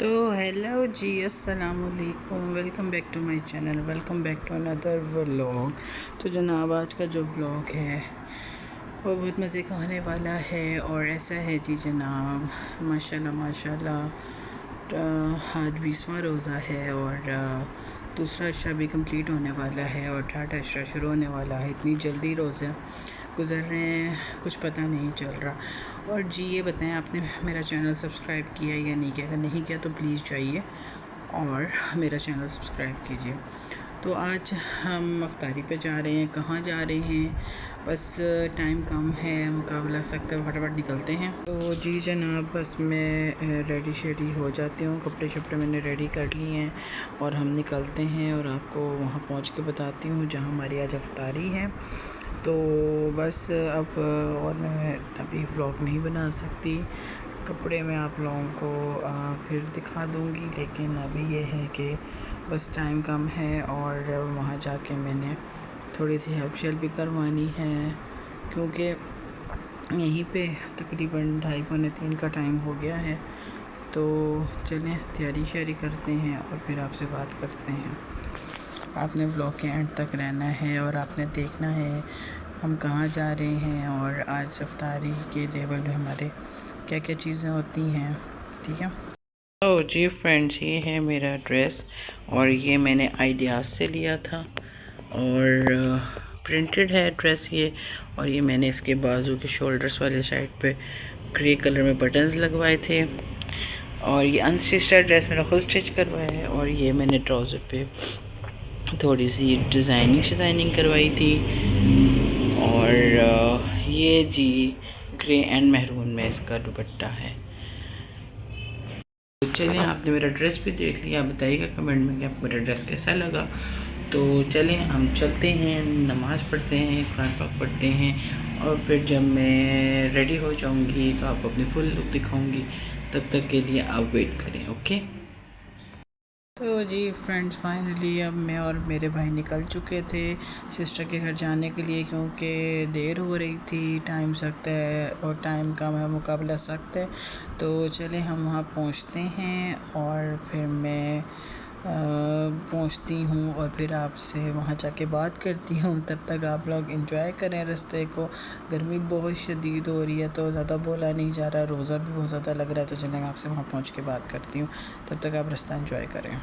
तो हेलो जी, अस्सलाम वालेकुम। Welcome back to my channel, welcome back to another vlog. तो जनाब, आज का जो व्लॉग है वो बहुत मज़े का होने वाला है। और ऐसा है जी जनाब, माशाल्लाह माशाल्लाह, आज 20वां रोज़ा है और दूसरा अशरा भी कंप्लीट होने वाला है और थर्ड अशरा शुरू होने वाला है। इतनी जल्दी रोज़े गुज़र रहे हैं, कुछ पता नहीं चल रहा। और जी ये बताएं, आपने मेरा चैनल सब्सक्राइब किया या नहीं किया? अगर नहीं किया तो प्लीज़ जाइए और मेरा चैनल सब्सक्राइब कीजिए। तो आज हम अफ्तारी पे जा रहे हैं। कहाँ जा रहे हैं? बस टाइम कम है, मुकाबला सख्त है, फटाफट निकलते हैं। तो जी जनाब, बस मैं रेडी शेडी हो जाती हूँ, कपड़े शपड़े मैंने रेडी कर लिए हैं और हम निकलते हैं और आपको वहाँ पहुँच के बताती हूँ जहाँ हमारी आज अफ्तारी है। तो बस अब और मैं अभी व्लॉग नहीं बना सकती, कपड़े मैं आप लोगों को फिर दिखा दूँगी, लेकिन अभी ये है कि बस टाइम कम है और वहाँ जाके मैंने थोड़ी सी हेल्प शेल्प भी करवानी है, क्योंकि यहीं पे तकरीबन 2:30-3 का टाइम हो गया है। तो चलें तैयारी शारी करते हैं और फिर आपसे बात करते हैं। आपने व्लॉग के एंड तक रहना है और आपने देखना है हम कहाँ जा रहे हैं और आज अफ्तारी के टेबल पे हमारे क्या क्या चीज़ें होती हैं, ठीक है। तो जी फ्रेंड्स, ये है मेरा ड्रेस और ये मैंने आइडियाज़ से लिया था और प्रिंटेड है ड्रेस ये। और ये मैंने इसके बाजू के शोल्डर्स वाले साइड पे ग्रे कलर में बटन्स लगवाए थे और ये अनस्टिच्ड ड्रेस मेरा खुद स्टिच करवाया है। और ये मैंने ट्राउज़र पे थोड़ी सी डिज़ाइनिंग करवाई थी। और ये जी ग्रे एंड महरून में इसका दुपट्टा है। तो चलें, आपने मेरा ड्रेस भी देख लिया, बताइएगा कमेंट में कि आपको मेरा ड्रेस कैसा लगा। तो चलें हम चलते हैं, नमाज़ पढ़ते हैं, कुरान पाक पढ़ते हैं और फिर जब मैं रेडी हो जाऊंगी तो आपको अपनी फुल लुक दिखाऊंगी। तब तक के लिए आप वेट करें, ओके। तो जी फ्रेंड्स, फाइनली अब मैं और मेरे भाई निकल चुके थे सिस्टर के घर जाने के लिए, क्योंकि देर हो रही थी, टाइम सख्त है और टाइम कम है, मुकाबला सख्त है। तो चले हम वहाँ पहुँचते हैं और फिर मैं पहुँचती हूँ और फिर आपसे वहाँ जाके बात करती हूँ। तब तक आप लोग एंजॉय करें रास्ते को। गर्मी बहुत शदीद हो रही है तो ज़्यादा बोला नहीं जा रहा, रोज़ा भी बहुत ज़्यादा लग रहा है। तो चलें आपसे वहाँ पहुँच के बात करती हूँ, तब तक आप रास्ता एंजॉय करें।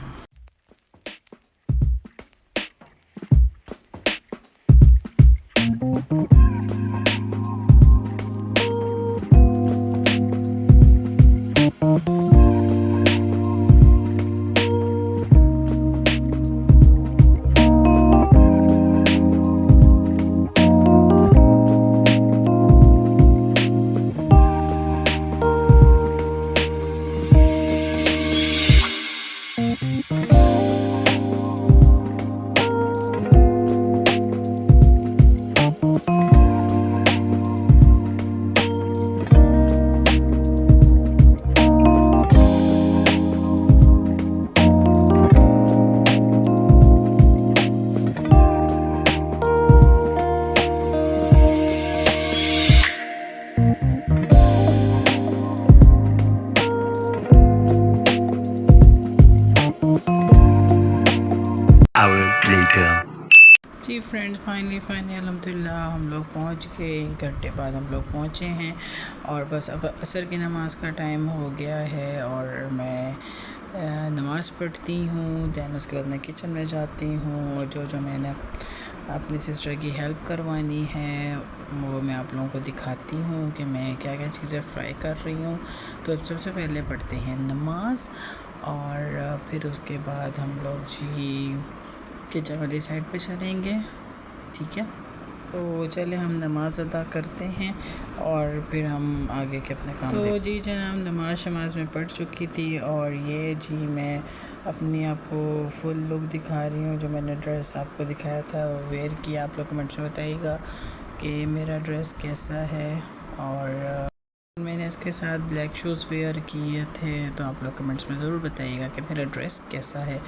जी फ्रेंड्स, फाइनली अल्हम्दुलिल्लाह हम लोग पहुँच गए। 1 घंटे बाद हम लोग पहुँचे हैं और बस अब असर की नमाज़ का टाइम हो गया है और मैं नमाज़ पढ़ती हूँ। दैन उसके बाद मैं किचन में जाती हूँ और जो मैंने अपनी सिस्टर की हेल्प करवानी है वो मैं आप लोगों को दिखाती हूँ कि मैं क्या क्या चीज़ें फ्राई कर रही हूँ। तो अब सबसे पहले पढ़ते हैं नमाज़ और फिर उसके बाद हम लोग जी किचन वाली साइड पे चलेंगे, ठीक है। तो चले हम नमाज़ अदा करते हैं और फिर हम आगे के अपने काम तो जी जनाब, नमाज में पढ़ चुकी थी और ये जी मैं अपनी आपको फुल लुक दिखा रही हूँ। जो मैंने ड्रेस आपको दिखाया था वो वेयर किया। आप लोग कमेंट्स में बताइएगा कि मेरा ड्रेस कैसा है। और मैंने इसके साथ ब्लैक शूज़ वेयर किए थे, तो आप लोग कमेंट्स में ज़रूर बताइएगा कि मेरा ड्रेस कैसा है।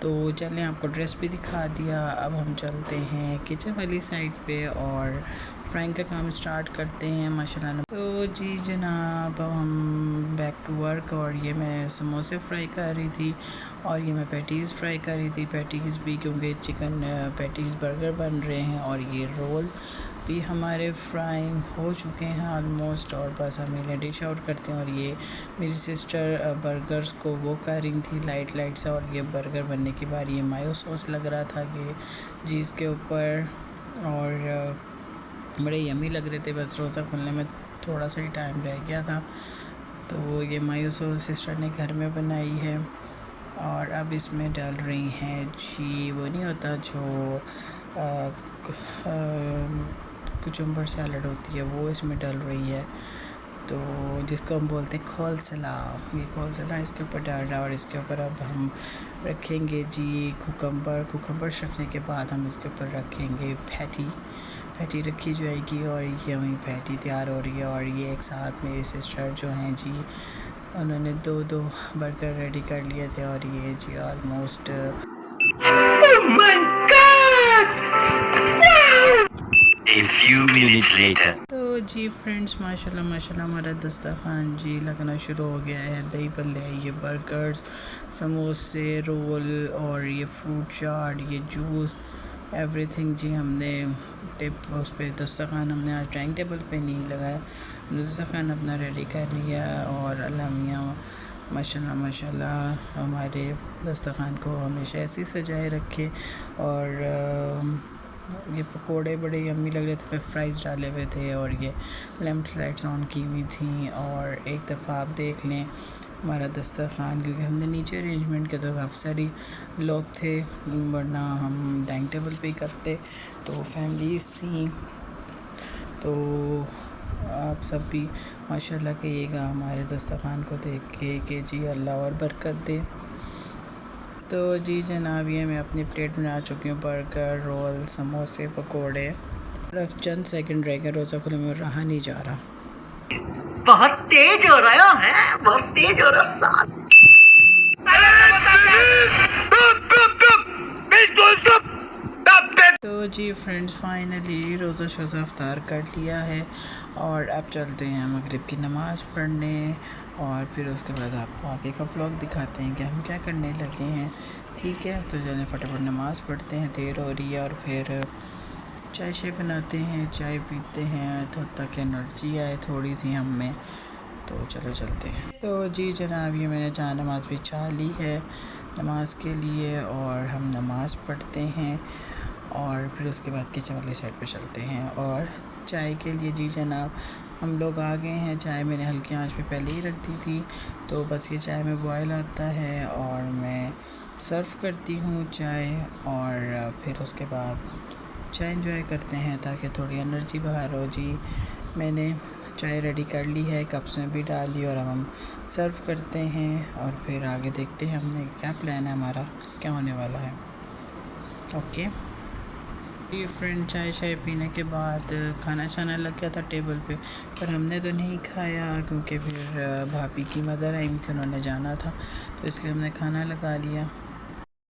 तो चलें, आपको ड्रेस भी दिखा दिया, अब हम चलते हैं किचन वाली साइड पे और फ्राइंग का काम स्टार्ट करते हैं माशाल्लाह। तो जी जनाब, अब हम बैक टू वर्क। और ये मैं समोसे फ्राई कर रही थी और ये मैं पैटीज़ फ्राई कर रही थी। पैटीज़ भी क्योंकि चिकन पैटीज़ बर्गर बन रहे हैं और ये रोल भी हमारे फ्राइंग हो चुके हैं ऑलमोस्ट। और बस हम इन्हें डिश आउट करते हैं। और ये मेरी सिस्टर बर्गर्स को वो कर रही थी लाइट लाइट सा, और ये बर्गर बनने के बाद ये मायो सॉस लग रहा था कि जी इसके ऊपर, और बड़े यमी लग रहे थे। बस रोज़ा खुलने में थोड़ा सा ही टाइम रह गया था। तो ये मायो सॉस सिस्टर ने घर में बनाई है और अब इसमें डाल रही हैं जी, वो नहीं होता जो कुचुम्बर सैलड होती है, वो इसमें डल रही है। तो जिसको हम बोलते हैं खोलसला, ये खोलसला इसके ऊपर डाल रहा है। और इसके ऊपर अब हम रखेंगे जी कुकम्बर रखने के बाद हम इसके ऊपर रखेंगे पैटी रखी जाएगी। और ये वही पैटी तैयार हो रही है। और ये एक साथ मेरे सिस्टर जो हैं जी, उन्होंने दो बर्गर रेडी कर लिए थे। और ये जी almost A few minutes later. तो जी फ्रेंड्स, माशाल्लाह हमारा दस्तरखान जी लगना शुरू हो गया है। दही भल्ले, ये बर्गर्स, समोसे, रोल और ये फ्रूट चाट, ये जूस, एवरीथिंग जी हमने उस पर दस्तरखान हमने आज डाइनिंग टेबल पे नहीं लगाया, दस्तरखान अपना रेडी कर लिया। और अल्लाह मियाँ माशाल्लाह हमारे दस्तरखान को हमेशा ऐसे ही सजाए रखे। और ये पकोड़े बड़े यम्मी लग रहे थे, पे फ्राइज़ डाले हुए थे और ये लैम्प्स लाइट्स ऑन की हुई थी। और एक दफ़ा आप देख लें हमारा दस्तरखान, क्योंकि हमने नीचे अरेंजमेंट के तो काफ़ी सारी लोग थे, वरना हम डाइनिंग टेबल पे ही करते, तो फैमिलीज़ थी। तो आप सब भी माशाल्लाह कहिएगा हमारे दस्तरखान को देख के कि जी अल्लाह और बरकत दे। तो जी जनाब, ये मैं अपनी प्लेट बना चुकी हूँ, बर्गर, रोल, समोसे, पकोड़े। अब चंद सेकंड रह गए, रोज़ा खुले में रहा नहीं जा रहा, बहुत तेज हो रहा है, बहुत तेज हो रहा तो जी फ्रेंड्स, फाइनली रोज़ा शोज़ा अफ्तार कर लिया है और अब चलते हैं मगरिब की नमाज़ पढ़ने। और फिर उसके बाद आपको आगे का व्लॉग दिखाते हैं कि हम क्या करने लगे हैं। ठीक है, तो चलें फटाफट नमाज़ पढ़ते हैं, देर हो रही है। और फिर चाय शाय बनाते हैं, चाय पीते हैं तो ताकि एनर्जी आए थोड़ी सी हम में। तो चलो चलते हैं। तो जी जनाब, ये मैंने जहाँ नमाज़ बिछा ली है नमाज के लिए, और हम नमाज़ पढ़ते हैं और फिर उसके बाद किचन वाली साइड पे चलते हैं। और चाय के लिए जी जनाब, हम लोग आ गए हैं। चाय मैंने हल्की आंच पे पहले ही रख दी थी, तो बस ये चाय में बॉयल आता है और मैं सर्व करती हूँ चाय। और फिर उसके बाद चाय एंजॉय करते हैं ताकि थोड़ी एनर्जी बाहर हो। जी मैंने चाय रेडी कर ली है, कप्स में भी डाल ली, और अब हम सर्व करते हैं। और फिर आगे देखते हैं हमने क्या प्लान है, हमारा क्या होने वाला है। ओके ये फ्रेंड, चाय शाय पीने के बाद खाना छाना लग गया था टेबल पे, पर हमने तो नहीं खाया क्योंकि फिर भाभी की मदर आई थी, उन्होंने जाना था, तो इसलिए हमने खाना लगा लिया।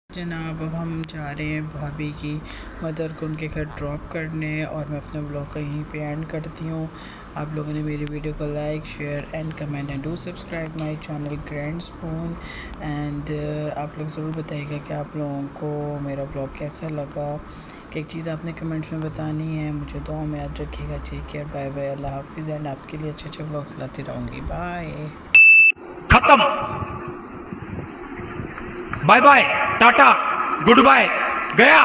जनाब, अब हम जा रहे हैं भाभी की मदर को उनके घर ड्रॉप करने, और मैं अपना ब्लॉग कहीं पे एंड करती हूँ। आप लोगों ने मेरी वीडियो को like, share and comment and do subscribe my channel grand spoon. And आप लोग ज़रूर बताइएगा कि आप लोगों को मेरा ब्लॉग कैसा लगा। कि एक चीज़ आपने कमेंट्स में बतानी है, मुझे दुआ में याद रखिएगा। टेक केयर, बाय बाय, अल्लाह हाफिज़। एंड आपके लिए अच्छे अच्छे ब्लॉग्स लाती रहूँगी। बाय खत्म, bye bye, tata, goodbye, गया।